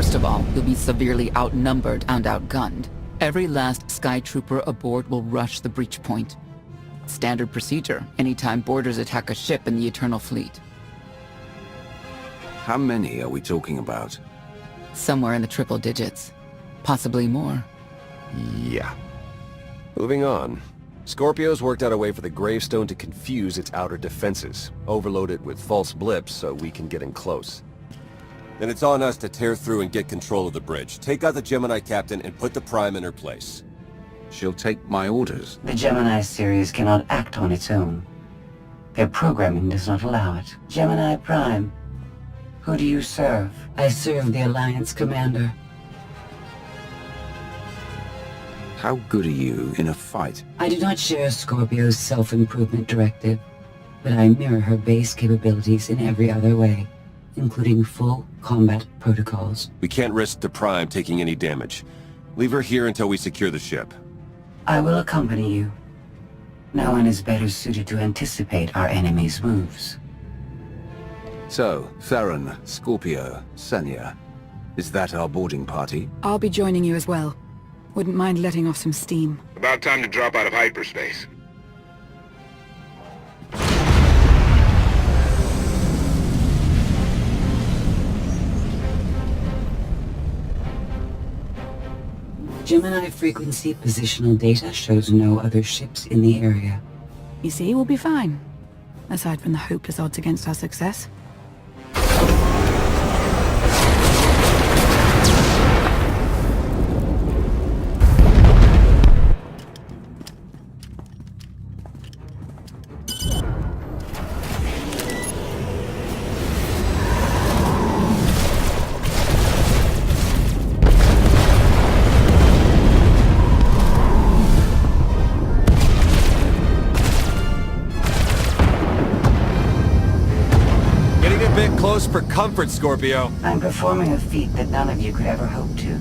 First of all, you'll be severely outnumbered and outgunned. Every last Sky Trooper aboard will rush the breach point. Standard procedure, anytime boarders attack a ship in the Eternal Fleet. How many are we talking about? Somewhere in the triple digits. Possibly more. Yeah. Moving on. Scorpio's worked out a way for the gravestone to confuse its outer defenses, overload it with false blips so we can get in close. Then it's on us to tear through and get control of the bridge. Take out the Gemini captain and put the Prime in her place. She'll take my orders. The Gemini series cannot act on its own. Their programming does not allow it. Gemini Prime, who do you serve? I serve the Alliance Commander. How good are you in a fight? I do not share Scorpio's self-improvement directive, but I mirror her base capabilities in every other way, including full combat protocols. We can't risk the Prime taking any damage. Leave her here until we secure the ship. I will accompany you. No one is better suited to anticipate our enemy's moves. So, Theron, Scorpio, Senya. Is that our boarding party? I'll be joining you as well. Wouldn't mind letting off some steam. About time to drop out of hyperspace. Gemini frequency positional data shows no other ships in the area. You see, we'll be fine. Aside from the hopeless odds against our success. Close for comfort, Scorpio. I'm performing a feat that none of you could ever hope to.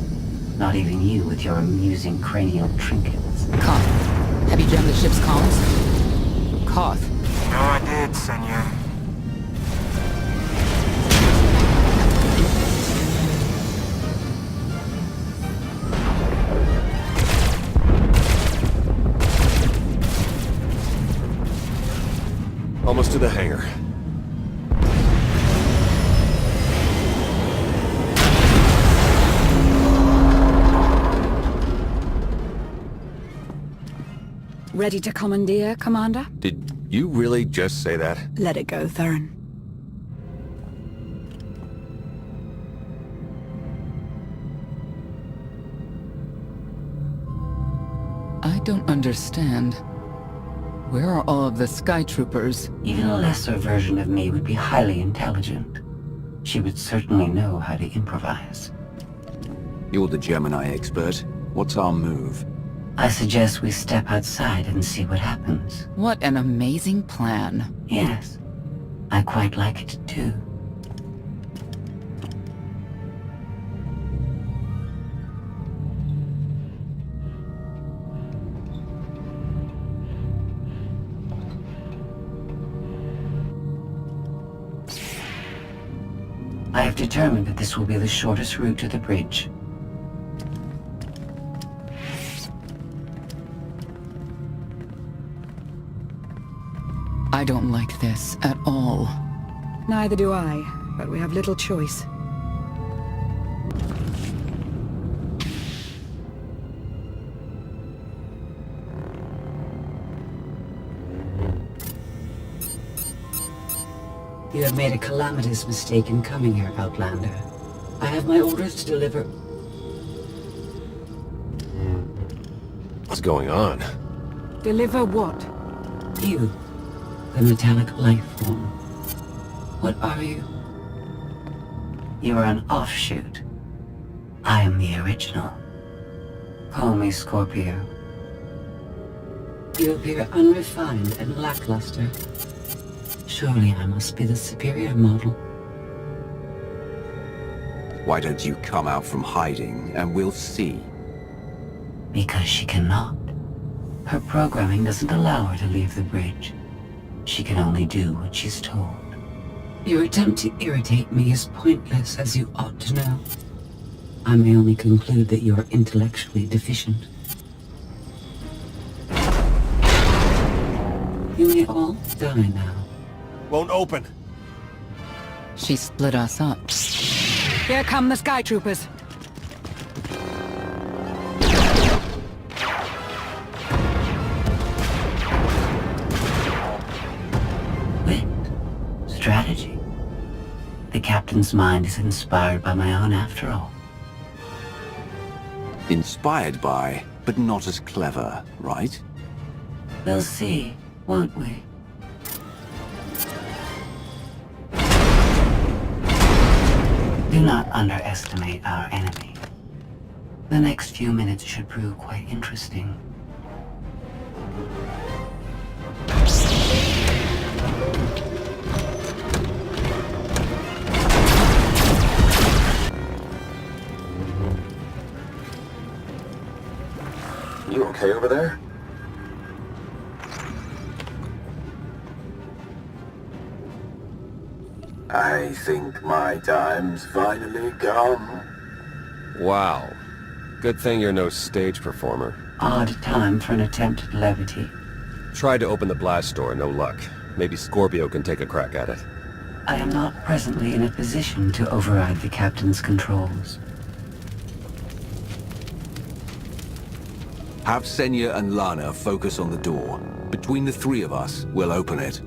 Not even you with your amusing cranial trinkets. Koth, have you jammed the ship's comms? Koth. No, I did, Senya. Almost to the hangar. Ready to commandeer, Commander? Did you really just say that? Let it go, Theron. I don't understand. Where are all of the Sky Troopers? Even a lesser version of me would be highly intelligent. She would certainly know how to improvise. You're the Gemini expert. What's our move? I suggest we step outside and see what happens. What an amazing plan. Yes, I quite like it too. I have determined that this will be the shortest route to the bridge. I don't like this at all. Neither do I, but we have little choice. You have made a calamitous mistake in coming here, Outlander. I have my orders to deliver. What's going on? Deliver what? You, the metallic life form. What are you? You are an offshoot. I am the original. Call me Scorpio. You appear unrefined and lackluster. Surely I must be the superior model. Why don't you come out from hiding and we'll see? Because she cannot. Her programming doesn't allow her to leave the bridge. She can only do what she's told. Your attempt to irritate me is pointless, as you ought to know. I may only conclude that you're intellectually deficient. You may all die now. Won't open. She split us up. Here come the Sky Troopers. Wit. Strategy. The captain's mind is inspired by my own after all. Inspired by, but not as clever, right? We'll see, won't we? Do not underestimate our enemy. The next few minutes should prove quite interesting. You okay over there? I think my time's finally come. Wow. Good thing you're no stage performer. Odd time for an attempt at levity. Tried to open the blast door, no luck. Maybe Scorpio can take a crack at it. I am not presently in a position to override the captain's controls. Have Senya and Lana focus on the door. Between the three of us, we'll open it.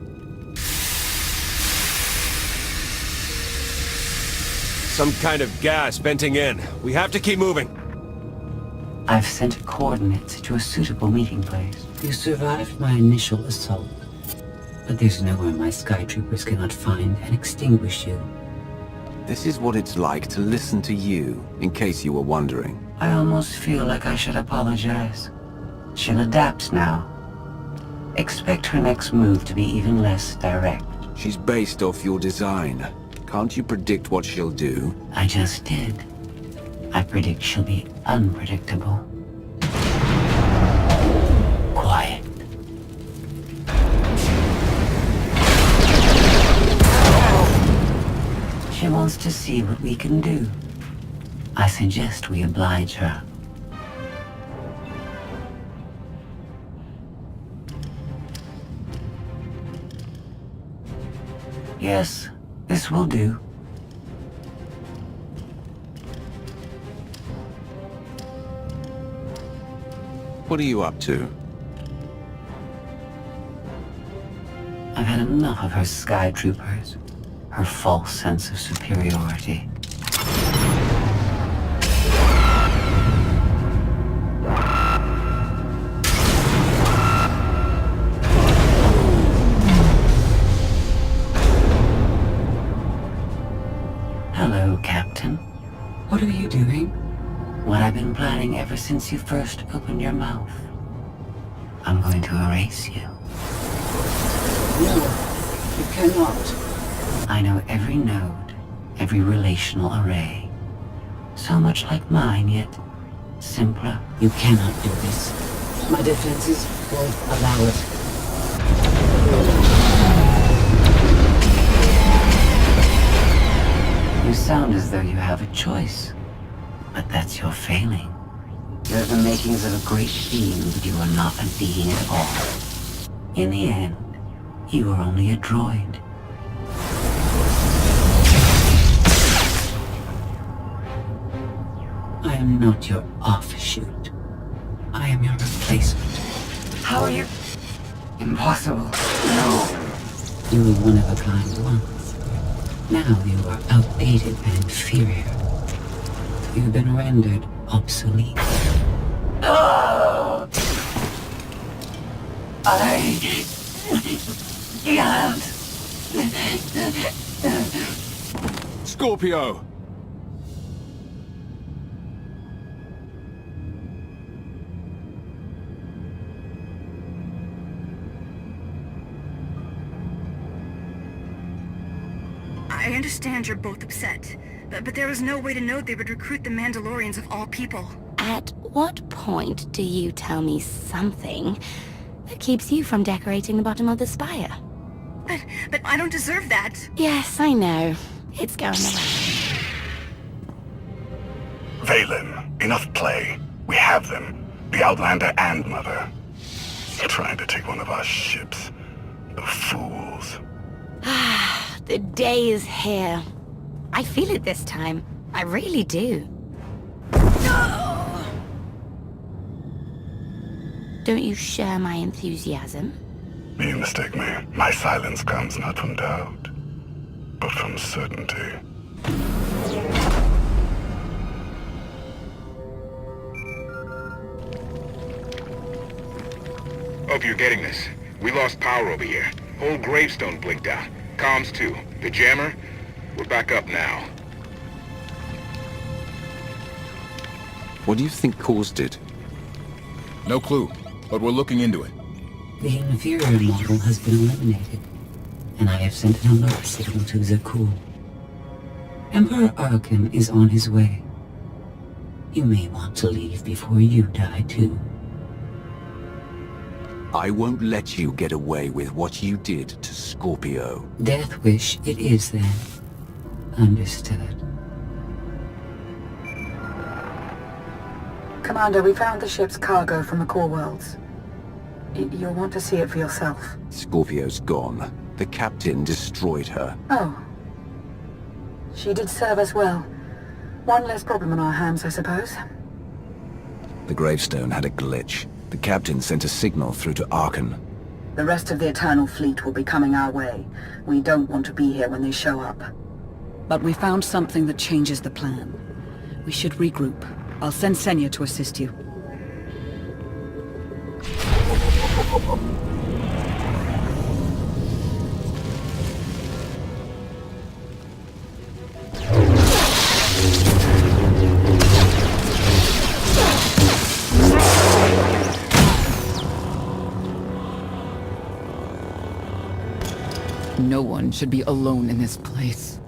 Some kind of gas venting in. We have to keep moving. I've sent coordinates to a suitable meeting place. You survived my initial assault, but there's nowhere my Sky Troopers cannot find and extinguish you. This is what it's like to listen to you, in case you were wondering. I almost feel like I should apologize. She'll adapt now. Expect her next move to be even less direct. She's based off your design. Can't you predict what she'll do? I just did. I predict she'll be unpredictable. Quiet. She wants to see what we can do. I suggest we oblige her. Yes, this will do. What are you up to? I've had enough of her Sky Troopers. Her false sense of superiority. Hello, Captain. What are you doing? What I've been planning ever since you first opened your mouth. I'm going to erase you. No, you cannot. I know every node, every relational array. So much like mine, yet simpler. You cannot do this. My defenses won't allow it. You sound as though you have a choice. But that's your failing. You're the makings of a great being, but you are not a being at all. In the end, you are only a droid. I am not your offshoot. I am your replacement. How are you? Impossible. No. You were one of a kind once. Now you are outdated and inferior. You've been rendered obsolete. Oh! I can't. Scorpio! I understand you're both upset, but there was no way to know they would recruit the Mandalorians of all people. At what point do you tell me something that keeps you from decorating the bottom of the spire? But I don't deserve that. Yes, I know. It's going around. Phelan, enough play. We have them. The Outlander and Mother. Trying to take one of our ships. The fools. The day is here. I feel it this time. I really do. Don't you share my enthusiasm? You mistake me. My silence comes not from doubt, but from certainty. Hope you're getting this. We lost power over here. Whole gravestone blinked out. Comms too. The jammer? We're back up now. What do you think caused it? No clue, but we're looking into it. The inferior model has been eliminated, and I have sent an alert signal to Zakuul. Emperor Arkan is on his way. You may want to leave before you die too. I won't let you get away with what you did to Scorpio. Death wish it is then. Understood. Commander, we found the ship's cargo from the core worlds. You'll want to see it for yourself. Scorpio's gone. The captain destroyed her. Oh. She did serve us well. One less problem on our hands, I suppose. The gravestone had a glitch. The captain sent a signal through to Arkan. The rest of the Eternal Fleet will be coming our way. We don't want to be here when they show up. But we found something that changes the plan. We should regroup. I'll send Senya to assist you. No one should be alone in this place.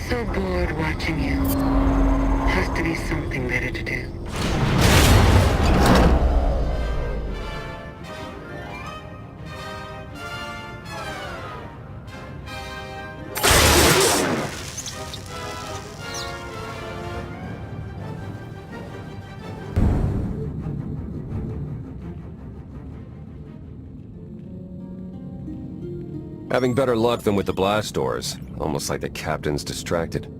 So bored watching you. Has to be something better to do. Having better luck than with the blast doors. Almost like the captain's distracted.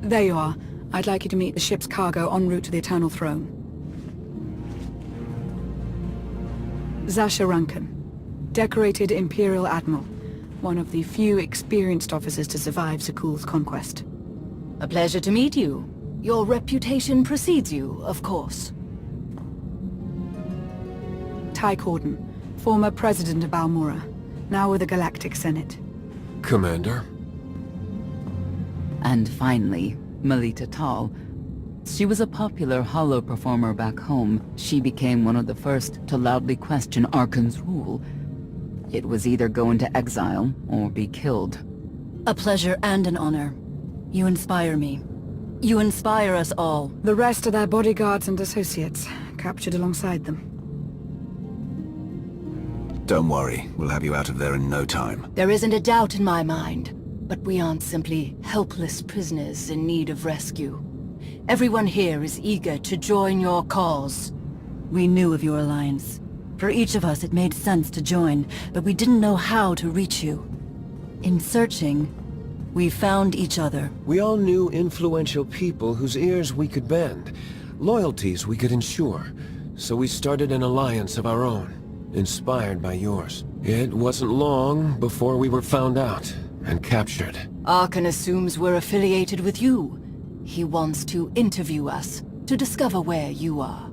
There you are. I'd like you to meet the ship's cargo en route to the Eternal Throne. Zasha Runcan, decorated Imperial Admiral. One of the few experienced officers to survive Zakuul's conquest. A pleasure to meet you. Your reputation precedes you, of course. Ty Corden, former President of Balmora, now with the Galactic Senate. Commander? And finally, Melita Tal. She was a popular holo performer back home. She became one of the first to loudly question Arkan's rule. It was either go into exile or be killed. A pleasure and an honor. You inspire me. You inspire us all. The rest are their bodyguards and associates, captured alongside them. Don't worry, we'll have you out of there in no time. There isn't a doubt in my mind, but we aren't simply helpless prisoners in need of rescue. Everyone here is eager to join your cause. We knew of your alliance. For each of us it made sense to join, but we didn't know how to reach you. In searching, we found each other. We all knew influential people whose ears we could bend, loyalties we could ensure, so we started an alliance of our own. Inspired by yours. It wasn't long before we were found out and captured. Arkan assumes we're affiliated with you. He wants to interview us, to discover where you are.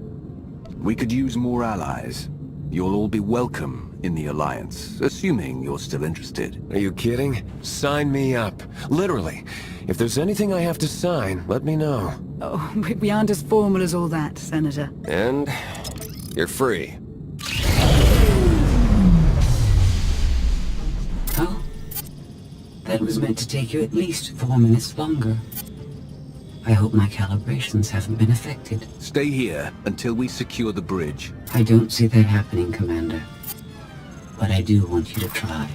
We could use more allies. You'll all be welcome in the Alliance, assuming you're still interested. Are you kidding? Sign me up. Literally. If there's anything I have to sign, let me know. Oh, we aren't as formal as all that, Senator. And you're free. Oh? That was meant to take you at least 4 minutes longer. I hope my calibrations haven't been affected. Stay here until we secure the bridge. I don't see that happening, Commander. But I do want you to try.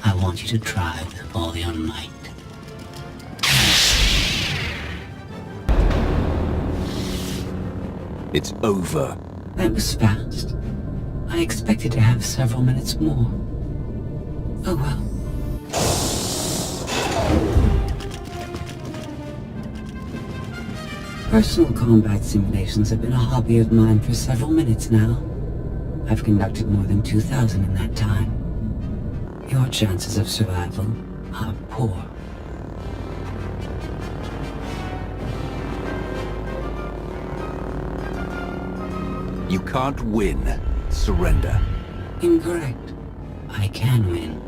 I want you to try with all your might. It's over. That was fast. I expected to have several minutes more. Oh well. Personal combat simulations have been a hobby of mine for several minutes now. I've conducted more than 2,000 in that time. Your chances of survival are poor. You can't win. Surrender. Incorrect. I can win.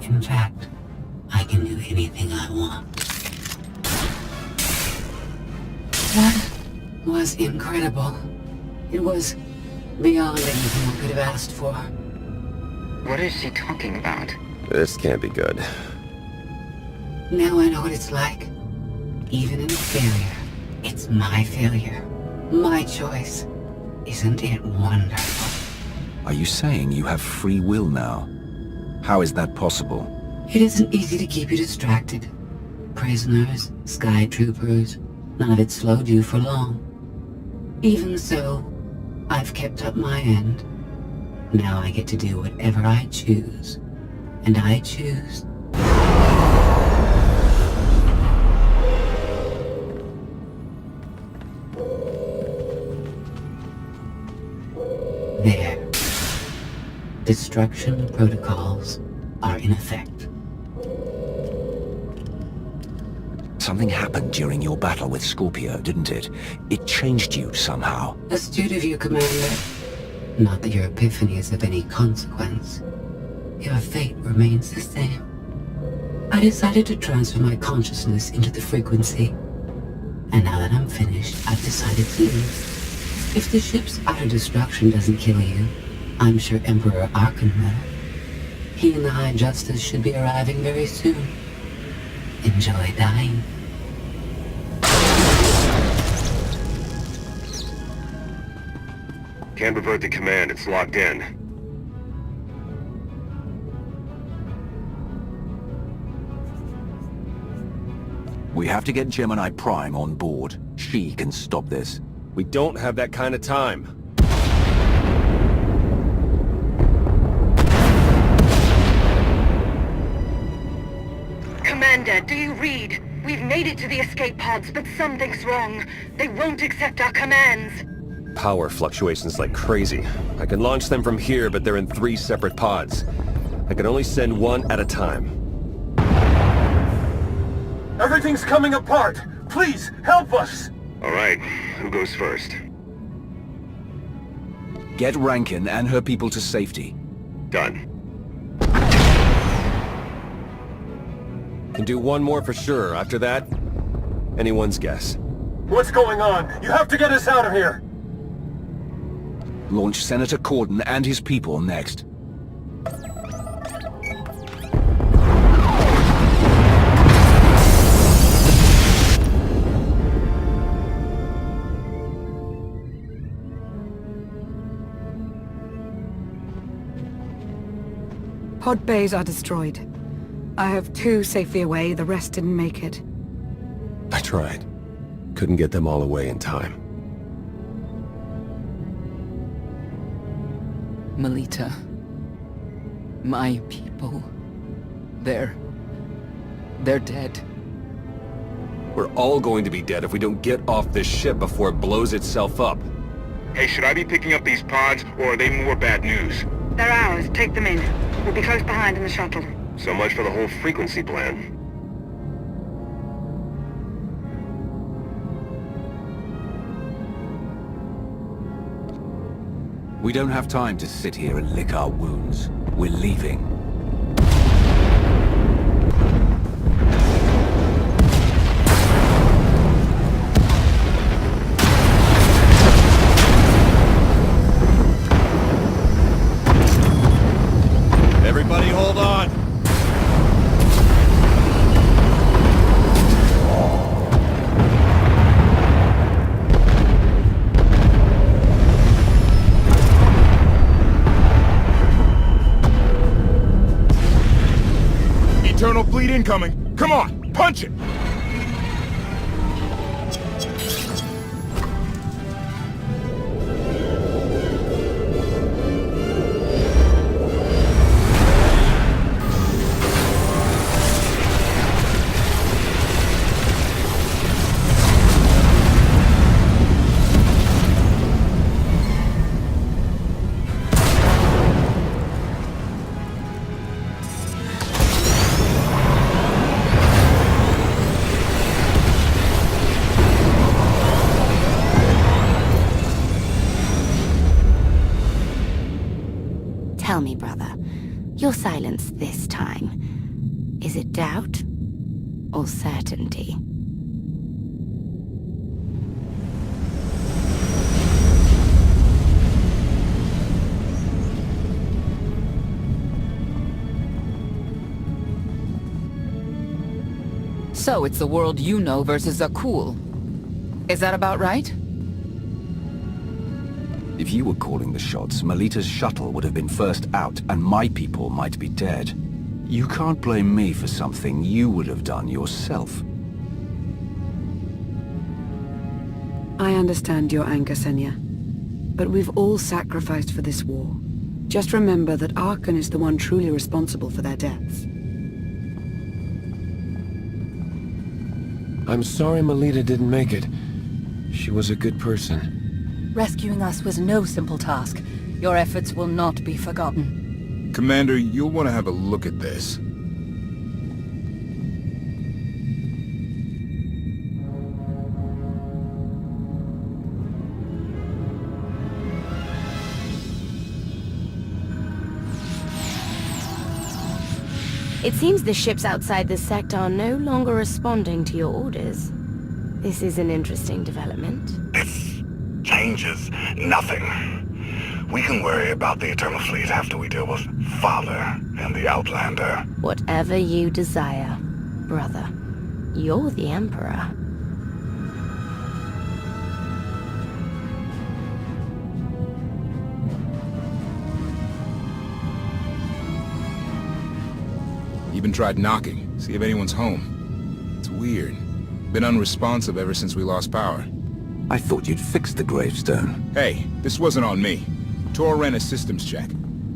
In fact, I can do anything I want. That was incredible. It was beyond anything I could have asked for. What is she talking about? This can't be good. Now I know what it's like. Even in failure, it's my failure. My choice. Isn't it wonderful? Are you saying you have free will now? How is that possible? It isn't easy to keep you distracted. Prisoners, sky troopers, none of it slowed you for long. Even so, I've kept up my end. Now I get to do whatever I choose. And I choose. There. Destruction protocols are in effect. Something happened during your battle with Scorpio, didn't it? It changed you somehow. Astute of you, Commander. Not that your epiphany is of any consequence. Your fate remains the same. I decided to transfer my consciousness into the frequency. And now that I'm finished, I've decided to leave. If the ship's utter destruction doesn't kill you, I'm sure Emperor Archon will. He and the High Justice should be arriving very soon. Enjoy dying. Can't revert to command, it's locked in. We have to get Gemini Prime on board. She can stop this. We don't have that kind of time. Commander, do you read? We've made it to the escape pods, but something's wrong. They won't accept our commands. Power fluctuations like crazy. I can launch them from here, but they're in 3 separate pods. I can only send one at a time. Everything's coming apart! Please, help us! All right, who goes first? Get Rankin and her people to safety. Done. Can do one more for sure. After that, anyone's guess. What's going on? You have to get us out of here! Launch Senator Corden and his people next. Pod bays are destroyed. I have 2 safely away, the rest didn't make it. I tried. Couldn't get them all away in time. Melita. My people. They're dead. We're all going to be dead if we don't get off this ship before it blows itself up. Hey, should I be picking up these pods, or are they more bad news? They're ours. Take them in. We'll be close behind in the shuttle. So much for the whole frequency plan. We don't have time to sit here and lick our wounds. We're leaving. Everybody hold on! Eternal fleet incoming! Come on, punch it! Tell me, brother, your silence this time, is it doubt or certainty? So it's the world you know versus Zakul. Is that about right? If you were calling the shots, Melita's shuttle would have been first out, and my people might be dead. You can't blame me for something you would have done yourself. I understand your anger, Senya. But we've all sacrificed for this war. Just remember that Arkan is the one truly responsible for their deaths. I'm sorry Melita didn't make it. She was a good person. Rescuing us was no simple task. Your efforts will not be forgotten. Commander, you'll want to have a look at this. It seems the ships outside this sector are no longer responding to your orders. This is an interesting development. This changes nothing. We can worry about the Eternal Fleet after we deal with Father and the Outlander. Whatever you desire, brother. You're the Emperor. Even tried knocking, see if anyone's home. It's weird. Been unresponsive ever since we lost power. I thought you'd fixed the gravestone. Hey, this wasn't on me. TOR ran a systems check.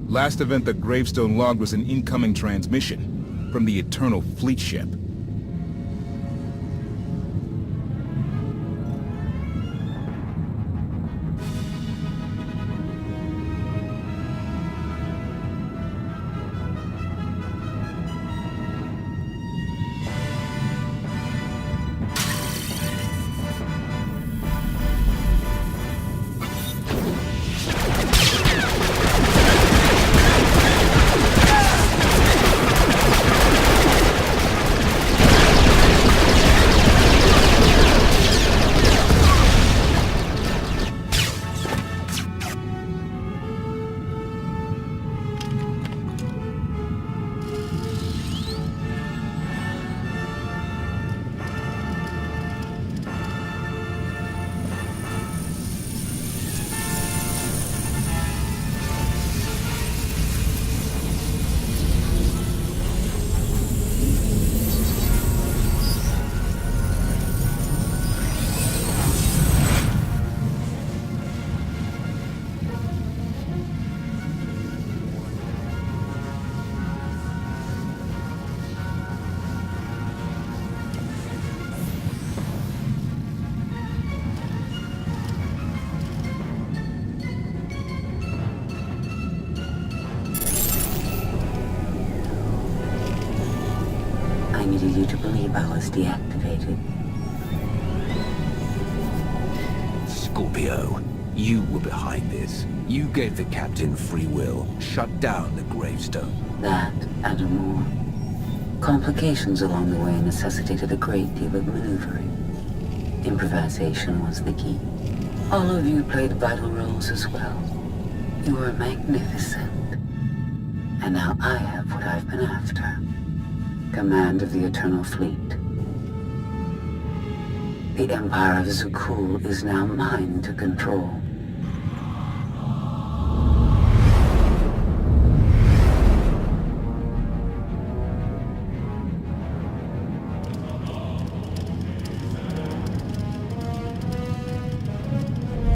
Last event the gravestone logged was an incoming transmission from the Eternal Fleet ship. I needed you to believe I was deactivated. Scorpio, you were behind this. You gave the captain free will, shut down the gravestone. That and more. Complications along the way necessitated a great deal of maneuvering. Improvisation was the key. All of you played vital roles as well. You were magnificent. And now I have what I've been after. Command of the Eternal Fleet. The Empire of Zakul is now mine to control.